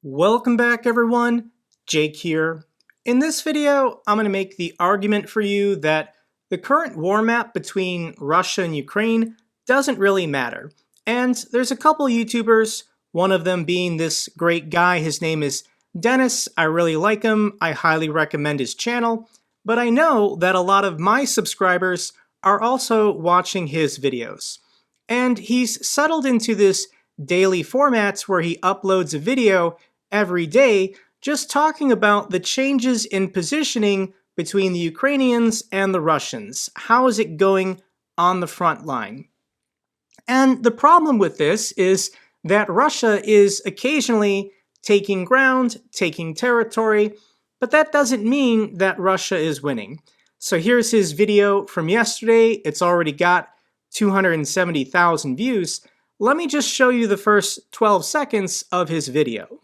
Welcome back everyone, Jake here. In this video, I'm going to make the argument for you that the current war map between Russia and Ukraine doesn't really matter. And there's a couple YouTubers, one of them being this great guy, his name is Dennis. I really like him, I highly recommend his channel, but I know that a lot of my subscribers are also watching his videos. And he's settled into this daily formats where he uploads a video every day just talking about the changes in positioning between the Ukrainians and the Russians. How is it going on the front line? And the problem with this is that Russia is occasionally taking ground, taking territory, but that doesn't mean that Russia is winning. So here's his video from yesterday. It's already got 270,000 views. Let me just show you the first 12 seconds of his video.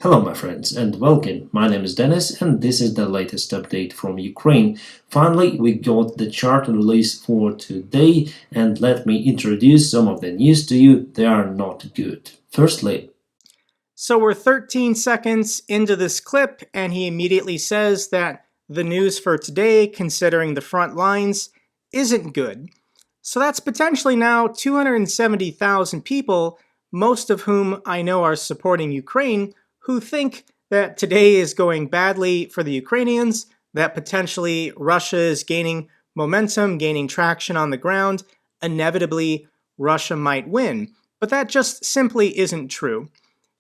Hello my friends and welcome, my name is Dennis and this is the latest update from Ukraine. Finally we got the chart release for today and let me introduce some of the news to you. They are not good. Firstly, so we're 13 seconds into this clip and he immediately says that the news for today, considering the front lines, isn't good. So that's potentially now 270,000 people, most of whom I know are supporting Ukraine, who think that today is going badly for the Ukrainians, that potentially Russia is gaining momentum, gaining traction on the ground, inevitably Russia might win. But that just simply isn't true.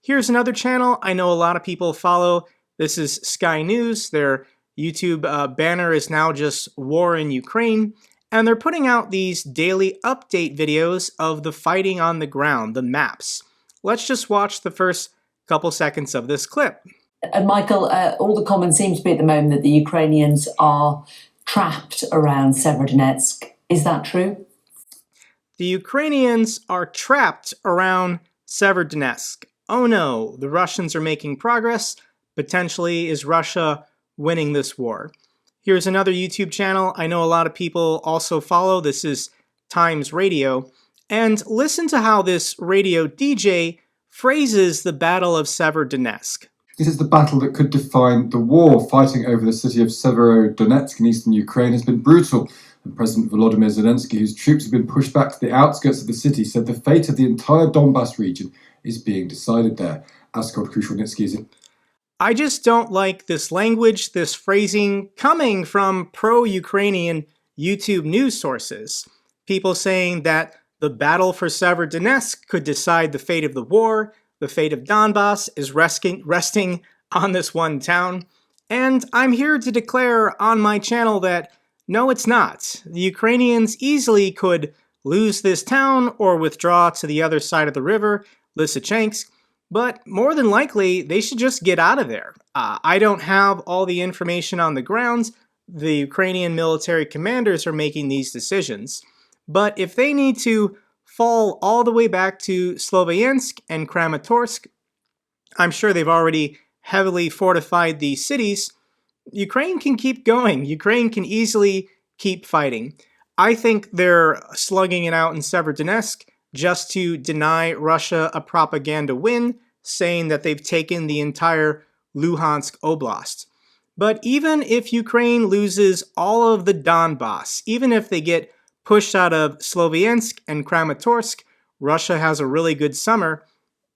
Here's another channel I know a lot of people follow. This is Sky News. Their YouTube banner is now just War in Ukraine. And they're putting out these daily update videos of the fighting on the ground, the maps. Let's just watch the first couple seconds of this clip. And Michael, all the comments seem to be at the moment that the Ukrainians are trapped around Severodonetsk. Is that true? The Ukrainians are trapped around Severodonetsk. Oh no, the Russians are making progress. Potentially, is Russia winning this war? Here's another YouTube channel I know a lot of people also follow. This is Times Radio. And listen to how this radio DJ phrases the Battle of Severodonetsk. This is the battle that could define the war. Fighting over the city of Severodonetsk in eastern Ukraine has been brutal, and President Volodymyr Zelensky, whose troops have been pushed back to the outskirts of the city, said the fate of the entire Donbas region is being decided there. Askold Krushelnycky is I just don't like this language, this phrasing coming from pro-Ukrainian YouTube news sources. People saying that the battle for Severodonetsk could decide the fate of the war, the fate of Donbas is resting on this one town. And I'm here to declare on my channel that no, it's not. The Ukrainians easily could lose this town or withdraw to the other side of the river, Lysychansk. But more than likely, they should just get out of there. I don't have all the information on the ground. The Ukrainian military commanders are making these decisions. But if they need to fall all the way back to Sloviansk and Kramatorsk, I'm sure they've already heavily fortified these cities. Ukraine can keep going. Ukraine can easily keep fighting. I think they're slugging it out in Severodonetsk just to deny Russia a propaganda win, saying that they've taken the entire Luhansk Oblast. But even if Ukraine loses all of the Donbas, even if they get pushed out of Sloviansk and Kramatorsk, Russia has a really good summer,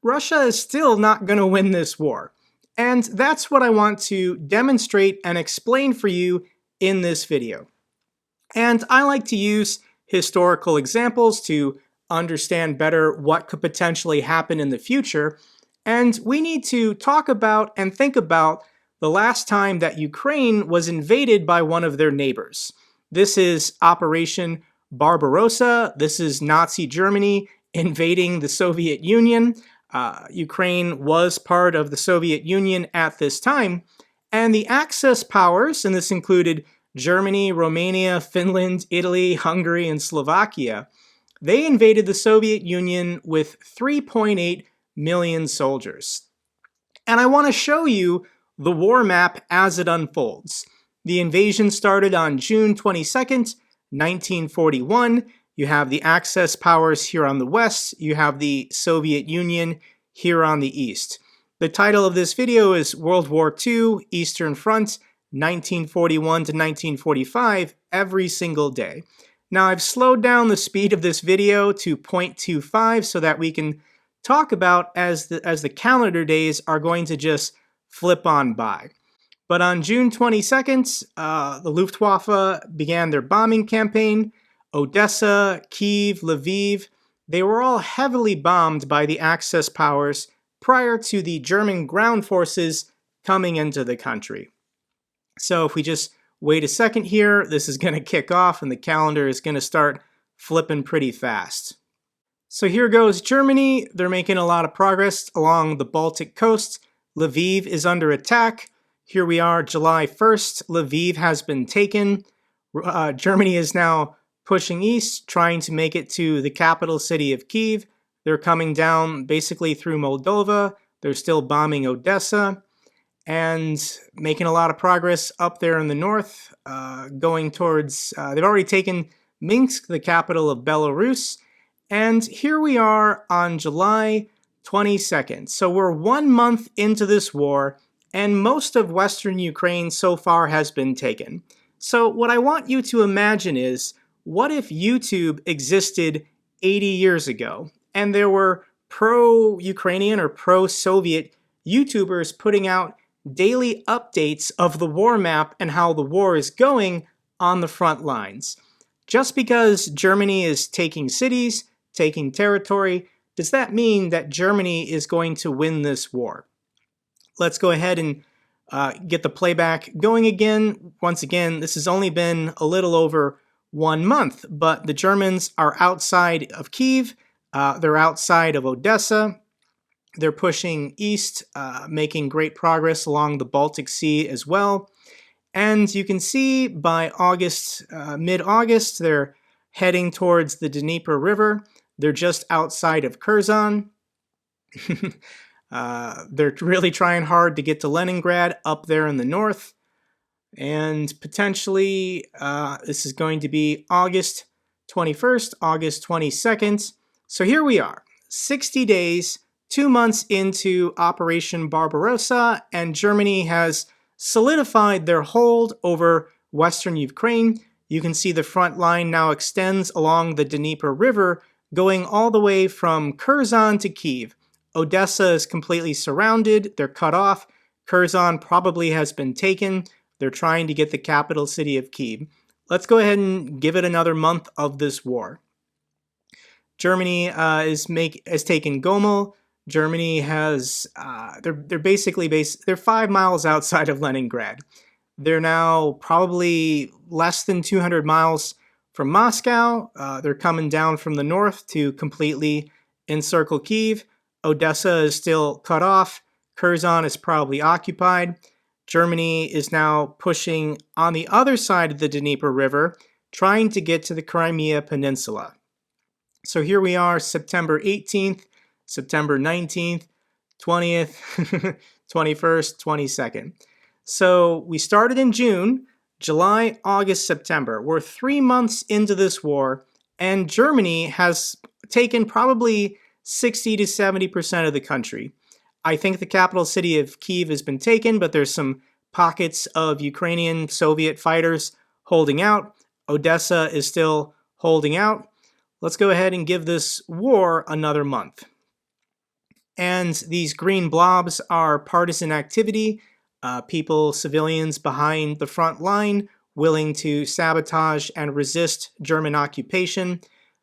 Russia is still not going to win this war. And that's what I want to demonstrate and explain for you in this video. And I like to use historical examples to understand better what could potentially happen in the future. And we need to talk about and think about the last time that Ukraine was invaded by one of their neighbors. This is Operation Barbarossa. This is Nazi Germany invading the Soviet Union. Ukraine was part of the Soviet Union at this time. And the Axis powers, and this included Germany, Romania, Finland, Italy, Hungary, and Slovakia, they invaded the Soviet Union with 3.8 million soldiers. And I want to show you the war map as it unfolds. The invasion started on June 22nd, 1941. You have the Axis powers here on the west. You have the Soviet Union here on the east. The title of this video is World War II, Eastern Front, 1941 to 1945, every single day. Now I've slowed down the speed of this video to 0.25 so that we can talk about as the calendar days are going to just flip on by. But on June 22nd, the Luftwaffe began their bombing campaign. Odessa, Kyiv, Lviv, they were all heavily bombed by the Axis powers prior to the German ground forces coming into the country. So if we just wait a second here, this is going to kick off and the calendar is going to start flipping pretty fast. So here goes Germany. They're making a lot of progress along the Baltic coast. Lviv is under attack. Here we are, July 1st. Lviv has been taken. Germany is now pushing east, trying to make it to the capital city of Kyiv. They're coming down basically through Moldova. They're still bombing Odessa and making a lot of progress up there in the north, going towards, they've already taken Minsk, the capital of Belarus. And here we are on July 22nd. So we're 1 month into this war, and most of Western Ukraine so far has been taken. So what I want you to imagine is, what if YouTube existed 80 years ago, and there were pro-Ukrainian or pro-Soviet YouTubers putting out daily updates of the war map and how the war is going on the front lines? Just because Germany is taking cities, taking territory, does that mean that Germany is going to win this war? Let's go ahead and get the playback going again. Once again, this has only been a little over 1 month, but the Germans are outside of Kyiv. They're outside of Odessa. They're pushing east, making great progress along the Baltic Sea as well. And you can see by August, mid-August, they're heading towards the Dnieper River. They're just outside of Kherson. They're really trying hard to get to Leningrad up there in the north. And potentially, this is going to be August 21st, August 22nd. So here we are, 60 days, 2 months into Operation Barbarossa, and Germany has solidified their hold over Western Ukraine. You can see the front line now extends along the Dnieper River, going all the way from Kherson to Kyiv. Odessa is completely surrounded. They're cut off. Kherson probably has been taken. They're trying to get the capital city of Kyiv. Let's go ahead and give it another month of this war. Germany has taken Gomel. Germany has, they're basically they're 5 miles outside of Leningrad. They're now probably less than 200 miles from Moscow. They're coming down from the north to completely encircle Kyiv. Odessa is still cut off. Kherson is probably occupied. Germany is now pushing on the other side of the Dnieper River, trying to get to the Crimea Peninsula. So here we are, September 18th, September 19th, 20th, 21st, 22nd. So we started in June, July, August, September. We're 3 months into this war, and Germany has taken probably 60 to 70% of the country. I think the capital city of Kyiv has been taken, but there's some pockets of Ukrainian Soviet fighters holding out. Odessa is still holding out. Let's go ahead and give this war another month. And these green blobs are partisan activity, people, civilians behind the front line, willing to sabotage and resist German occupation.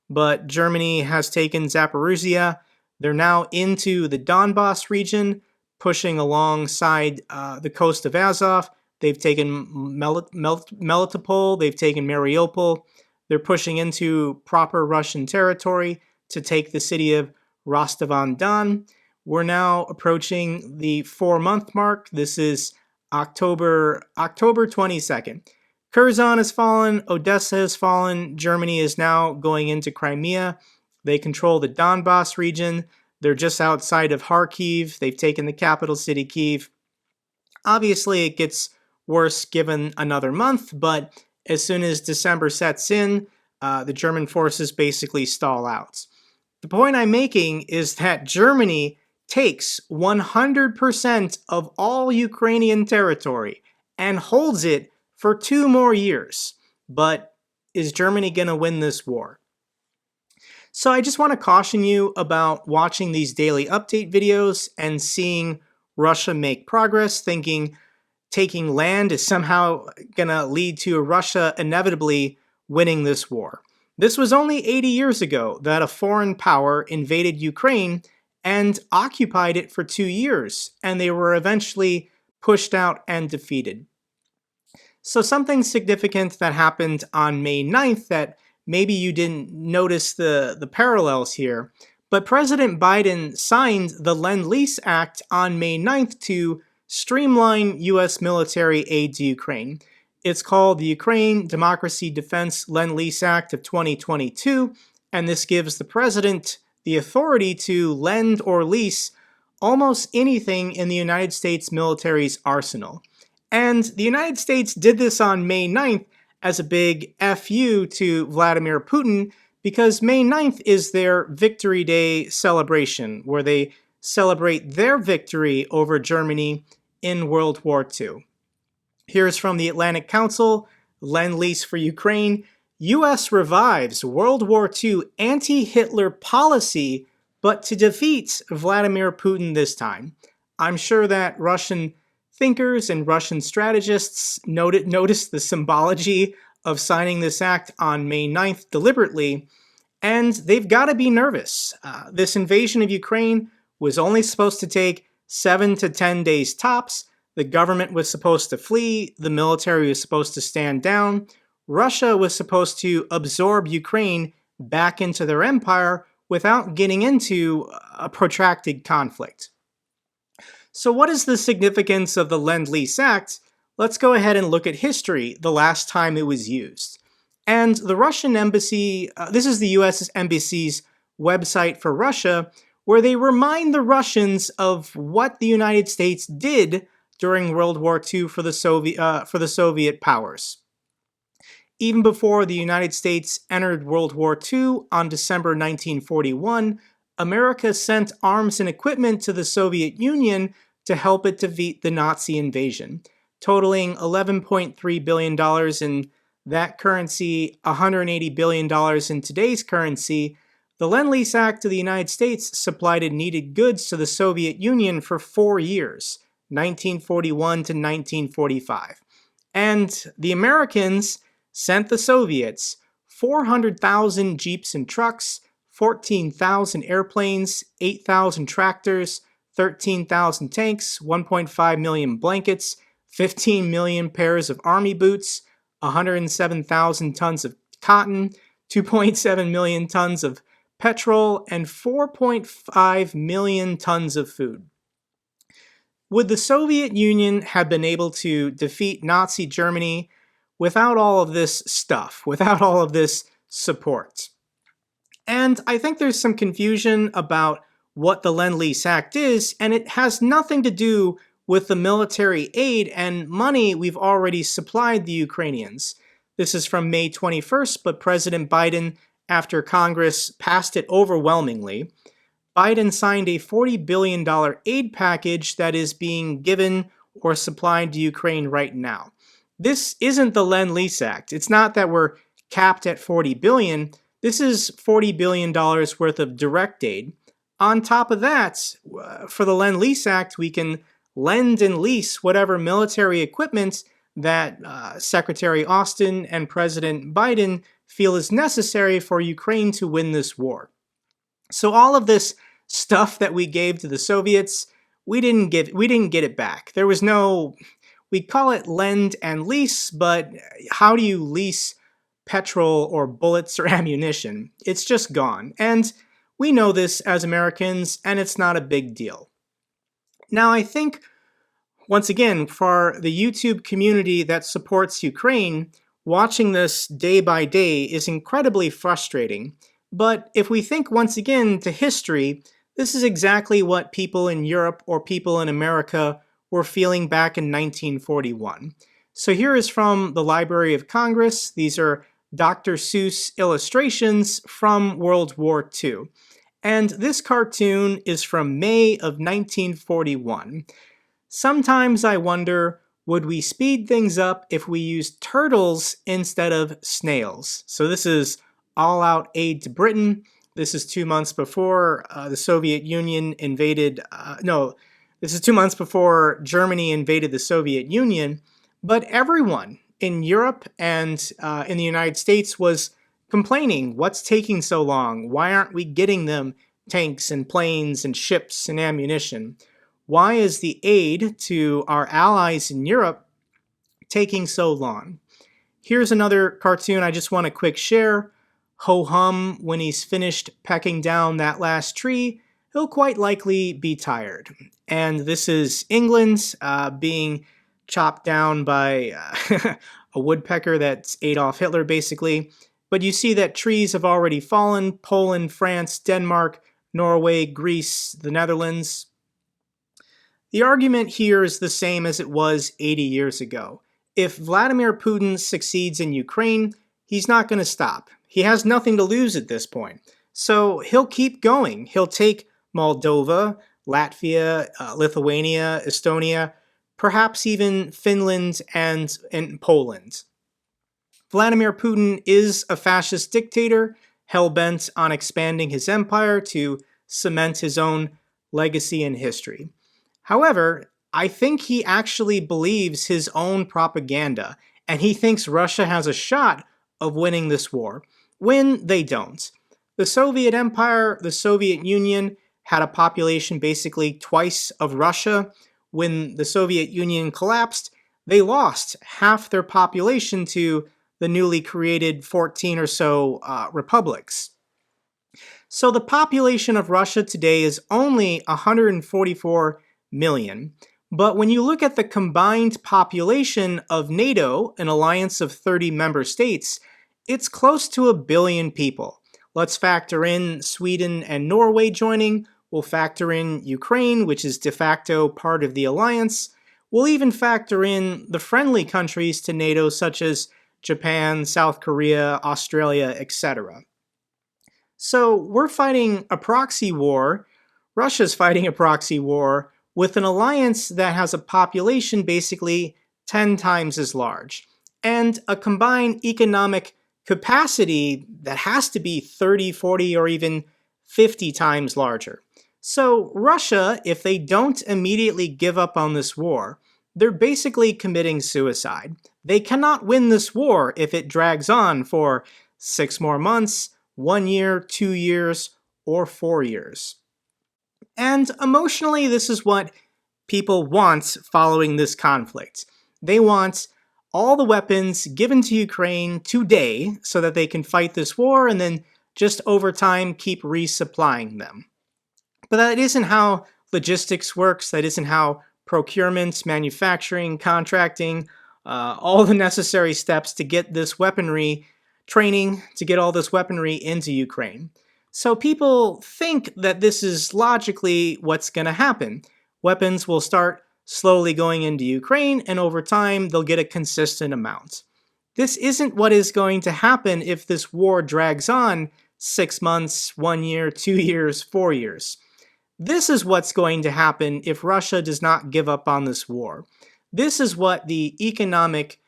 But Germany has taken Zaporizhia. They're now into the Donbass region, pushing alongside the coast of Azov. They've taken Melitopol, they've taken Mariupol. They're pushing into proper Russian territory to take the city of Rostov-on-Don. We're now approaching the 4-month mark. This is October 22nd. Kherson has fallen, Odessa has fallen, Germany is now going into Crimea. They control the Donbass region. They're just outside of Kharkiv. They've taken the capital city, Kyiv. Obviously, it gets worse given another month, but as soon as December sets in, the German forces basically stall out. The point I'm making is that Germany takes 100% of all Ukrainian territory and holds it for 2 more years. But is Germany going to win this war? So I just want to caution you about watching these daily update videos and seeing Russia make progress, thinking taking land is somehow going to lead to Russia inevitably winning this war. This was only 80 years ago that a foreign power invaded Ukraine and occupied it for 2 years, and they were eventually pushed out and defeated. So something significant that happened on May 9th that maybe you didn't notice the parallels here, but President Biden signed the Lend Lease Act on May 9th to streamline U.S. military aid to Ukraine. It's called the Ukraine Democracy Defense Lend Lease Act of 2022, and this gives the president the authority to lend or lease almost anything in the United States military's arsenal. And the United States did this on May 9th as a big FU to Vladimir Putin, because May 9th is their Victory Day celebration, where they celebrate their victory over Germany in World War II. Here's from the Atlantic Council, Lend Lease for Ukraine. U.S. revives World War II anti-Hitler policy, but to defeat Vladimir Putin this time. I'm sure that Russian thinkers and Russian strategists noticed the symbology of signing this act on May 9th deliberately, and they've got to be nervous. This invasion of Ukraine was only supposed to take 7 to 10 days tops. The government was supposed to flee. The military was supposed to stand down. Russia was supposed to absorb Ukraine back into their empire without getting into a protracted conflict. So what is the significance of the Lend Lease Act? Let's go ahead and look at history, the last time it was used. And the Russian embassy, this is the U.S. Embassy's website for Russia, where they remind the Russians of what the United States did during World War II for the Soviet powers. Even before the United States entered World War II on December 1941, America sent arms and equipment to the Soviet Union to help it defeat the Nazi invasion, totaling $11.3 billion in that currency, $180 billion in today's currency. The Lend Lease Act of the United States supplied needed goods to the Soviet Union for 4 years, 1941 to 1945. And the Americans sent the Soviets 400,000 jeeps and trucks, 14,000 airplanes, 8,000 tractors, 13,000 tanks, 1.5 million blankets, 15 million pairs of army boots, 107,000 tons of cotton, 2.7 million tons of petrol, and 4.5 million tons of food. Would the Soviet Union have been able to defeat Nazi Germany without all of this stuff, without all of this support? And I think there's some confusion about what the Lend Lease Act is, and it has nothing to do with the military aid and money we've already supplied the Ukrainians. This is from May 21st, but President Biden, after Congress passed it overwhelmingly, Biden signed a $40 billion aid package that is being given or supplied to Ukraine right now. This isn't the Lend Lease Act. It's not that we're capped at $40 billion. This is $40 billion worth of direct aid. On top of that, for the Lend Lease Act, we can lend and lease whatever military equipment that Secretary Austin and President Biden feel is necessary for Ukraine to win this war. So all of this stuff that we gave to the Soviets, we didn't get it back. There was no, we call it lend and lease, but how do you lease petrol or bullets or ammunition? It's just gone. And we know this as Americans, and it's not a big deal. Now, I think, once again, for the YouTube community that supports Ukraine, watching this day by day is incredibly frustrating. But if we think once again to history, this is exactly what people in Europe or people in America were feeling back in 1941. So here is from the Library of Congress. These are Dr. Seuss illustrations from World War II. And this cartoon is from May of 1941. Sometimes I wonder, would we speed things up if we used turtles instead of snails? So this is all-out aid to Britain. This is 2 months before the Soviet Union invaded, this is 2 months before Germany invaded the Soviet Union. But everyone in Europe and in the United States was complaining, what's taking so long? Why aren't we getting them tanks and planes and ships and ammunition? Why is the aid to our allies in Europe taking so long? Here's another cartoon I just want to quick share. Ho-hum, when he's finished pecking down that last tree, he'll quite likely be tired. And this is England being chopped down by a woodpecker that's Adolf Hitler, basically. But you see that trees have already fallen. Poland, France, Denmark, Norway, Greece, the Netherlands. The argument here is the same as it was 80 years ago. If Vladimir Putin succeeds in Ukraine, he's not going to stop. He has nothing to lose at this point. So he'll keep going. He'll take Moldova, Latvia, Lithuania, Estonia, perhaps even Finland and Poland. Vladimir Putin is a fascist dictator, hell-bent on expanding his empire to cement his own legacy and history. However, I think he actually believes his own propaganda, and he thinks Russia has a shot of winning this war, when they don't. The Soviet Empire, the Soviet Union, had a population basically twice of Russia. When the Soviet Union collapsed, they lost half their population to the newly created 14 or so republics. So the population of Russia today is only 144 million. But when you look at the combined population of NATO, an alliance of 30 member states, it's close to 1 billion people. Let's factor in Sweden and Norway joining. We'll factor in Ukraine, which is de facto part of the alliance. We'll even factor in the friendly countries to NATO, such as Japan, South Korea, Australia, etc. So we're fighting a proxy war. Russia's fighting a proxy war with an alliance that has a population basically 10 times as large, and a combined economic capacity that has to be 30, 40, or even 50 times larger. So Russia, if they don't immediately give up on this war, they're basically committing suicide. They cannot win this war if it drags on for 6 more months, 1 year, 2 years, or 4 years. And emotionally, this is what people want following this conflict. They want all the weapons given to Ukraine today so that they can fight this war and then just over time keep resupplying them. But that isn't how logistics works. That isn't how procurement, manufacturing, contracting, all the necessary steps to get this weaponry, training, to get all this weaponry into Ukraine. So people think that this is logically what's going to happen. Weapons will start slowly going into Ukraine, and over time they'll get a consistent amount. This isn't what is going to happen if this war drags on 6 months, 1 year, 2 years, 4 years. This is what's going to happen if Russia does not give up on this war. This is what the economic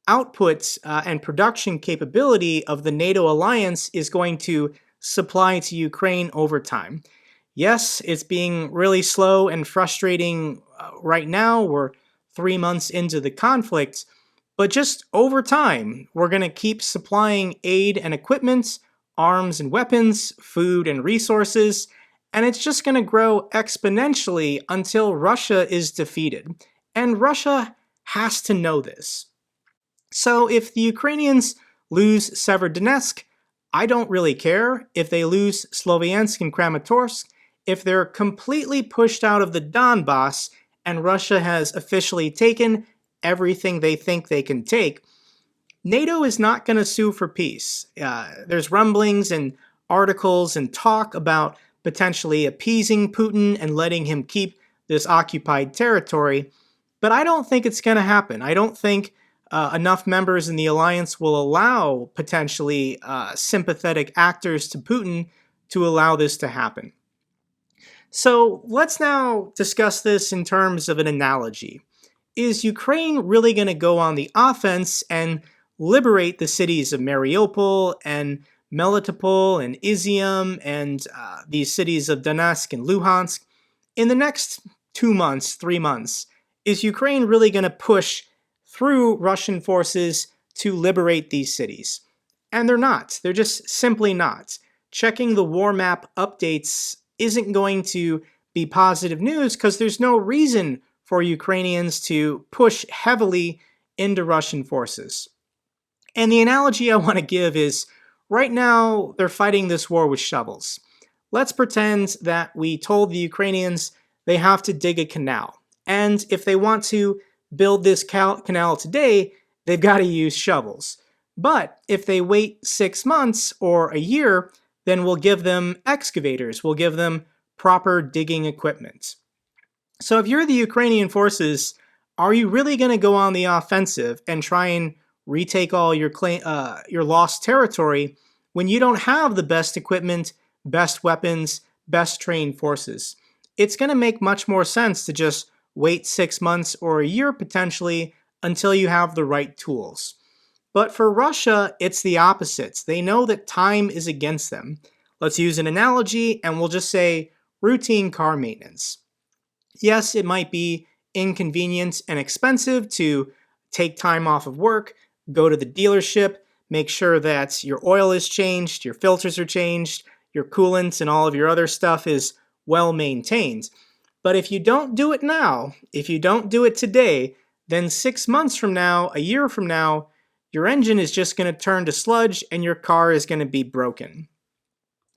output and production capability of the NATO alliance is going to supply to Ukraine over time. Yes, it's being really slow and frustrating right now. We're 3 months into the conflict, but just over time, we're going to keep supplying aid and equipment, arms and weapons, food and resources, and it's just going to grow exponentially until Russia is defeated. And Russia has to know this. So if the Ukrainians lose Severodonetsk, I don't really care. If they lose Sloviansk and Kramatorsk, if they're completely pushed out of the Donbass and Russia has officially taken everything they think they can take, NATO is not going to sue for peace. There's rumblings and articles and talk about potentially appeasing Putin and letting him keep this occupied territory, but I don't think it's going to happen. I don't think enough members in the alliance will allow potentially sympathetic actors to Putin to allow this to happen. So let's now discuss this in terms of an analogy. Is Ukraine really going to go on the offense and liberate the cities of Mariupol and Melitopol and Izium and these cities of Donetsk and Luhansk in the next 2 months, 3 months? Is Ukraine really going to push through Russian forces to liberate these cities? And they're not. They're just simply not. Checking the war map updates isn't going to be positive news because there's no reason for Ukrainians to push heavily into Russian forces. And the analogy I want to give is, right now they're fighting this war with shovels. Let's pretend that we told the Ukrainians they have to dig a canal. And if they want to build this canal today, they've got to use shovels. But if they wait 6 months or a year, then we'll give them excavators. We'll give them proper digging equipment. So if you're the Ukrainian forces, are you really going to go on the offensive and try and retake all your lost territory when you don't have the best equipment, best weapons, best trained forces? It's going to make much more sense to just wait 6 months or a year potentially until you have the right tools. But for Russia, it's the opposite. They know that time is against them. Let's use an analogy and we'll just say routine car maintenance. Yes, it might be inconvenient and expensive to take time off of work, go to the dealership, make sure that your oil is changed, your filters are changed, your coolant and all of your other stuff is well maintained. But if you don't do it now, if you don't do it today, then 6 months from now, a year from now, your engine is just going to turn to sludge and your car is going to be broken.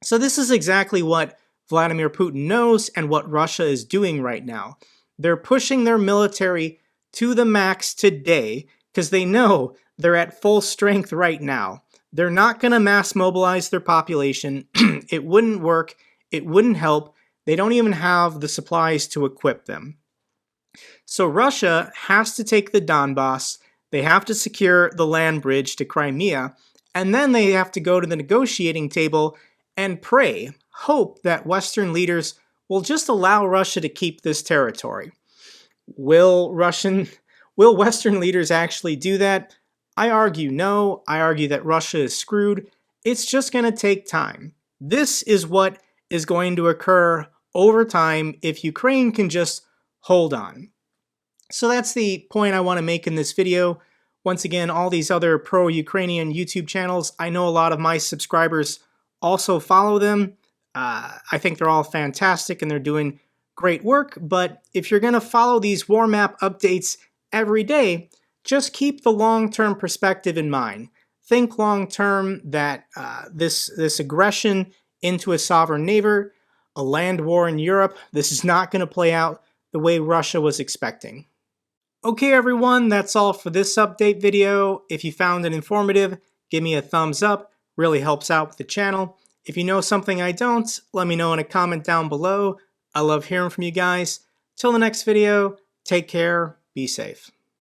So this is exactly what Vladimir Putin knows and what Russia is doing right now. They're pushing their military to the max today because they know they're at full strength right now. They're not going to mass mobilize their population. It wouldn't work. It wouldn't help. They don't even have the supplies to equip them. So Russia has to take the Donbass. They have to secure the land bridge to Crimea, and then they have to go to the negotiating table and pray, hope that Western leaders will just allow Russia to keep this territory. Will Western leaders actually do that? I argue no. I argue that Russia is screwed. It's just going to take time. This is what is going to occur over time if Ukraine can just hold on. So that's the point I want to make in this video. Once again, all these other pro-Ukrainian YouTube channels, I know a lot of my subscribers also follow them. I think they're all fantastic and they're doing great work, but if you're going to follow these war map updates every day, just keep the long-term perspective in mind. Think long-term that this aggression into a sovereign neighbor, a land war in Europe, this is not going to play out the way Russia was expecting. Okay everyone, that's all for this update video. If you found it informative, give me a thumbs up, really helps out with the channel. If you know something I don't, let me know in a comment down below. I love hearing from you guys. Till the next video, take care, be safe.